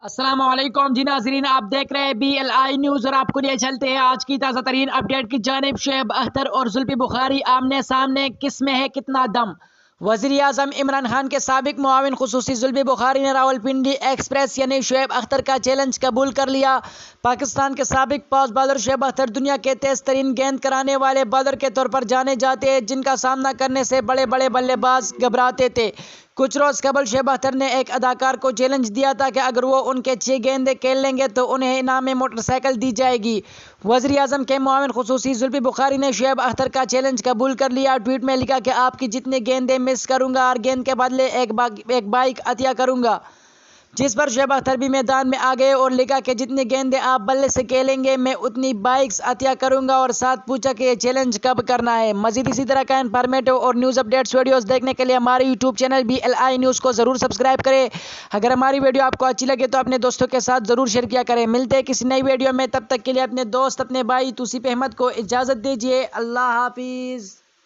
السلام علیکم جی ناظرین، آپ دیکھ رہے ہیں BLI نیوز اور آپ کو لیے چلتے ہیں آج کی تازہ ترین اپڈیٹ کی جانب۔ شعیب اختر اور زلفی بخاری آمنے سامنے، کس میں ہے کتنا دم؟ وزیر اعظم عمران خان کے سابق معاون خصوصی زلفی بخاری نے راولپنڈی ایکسپریس یعنی شعیب اختر کا چیلنج قبول کر لیا۔ پاکستان کے سابق فاسٹ بالر شعیب اختر دنیا کے تیز ترین گیند کرانے والے بالر کے طور پر جانے جاتے ہیں، جن کا سامنا کرنے سے بڑے بڑے بلے باز گھبراتے تھے۔ کچھ روز قبل شعیب اختر نے ایک اداکار کو چیلنج دیا تھا کہ اگر وہ ان کے 6 گیندیں کھیل لیں گے تو انہیں انعام میں موٹر سائیکل دی جائے گی۔ وزیر اعظم کے معاون خصوصی زلفی بخاری نے شعیب اختر کا چیلنج قبول کر لیا۔ ٹویٹ میں لکھا کہ آپ کی جتنی گیندیں مس کروں گا، ہر گیند کے بدلے ایک بائک عطیہ کروں گا، جس پر شعیب اختر بھی میدان میں آ گئے اور لکھا کہ جتنی گیندیں آپ بلے سے کھیلیں گے میں اتنی بائکس عطیہ کروں گا، اور ساتھ پوچھا کہ یہ چیلنج کب کرنا ہے۔ مزید اسی طرح کا انفارمیٹو اور نیوز اپڈیٹس ویڈیوز دیکھنے کے لیے ہمارے یوٹیوب چینل BLI نیوز کو ضرور سبسکرائب کریں۔ اگر ہماری ویڈیو آپ کو اچھی لگے تو اپنے دوستوں کے ساتھ ضرور شیئر کیا کریں۔ ملتے ہیں کسی نئی ویڈیو میں، تب تک کے لیے اپنے دوست اپنے بھائی توصیف احمد کو اجازت دیجیے۔ اللہ حافظ۔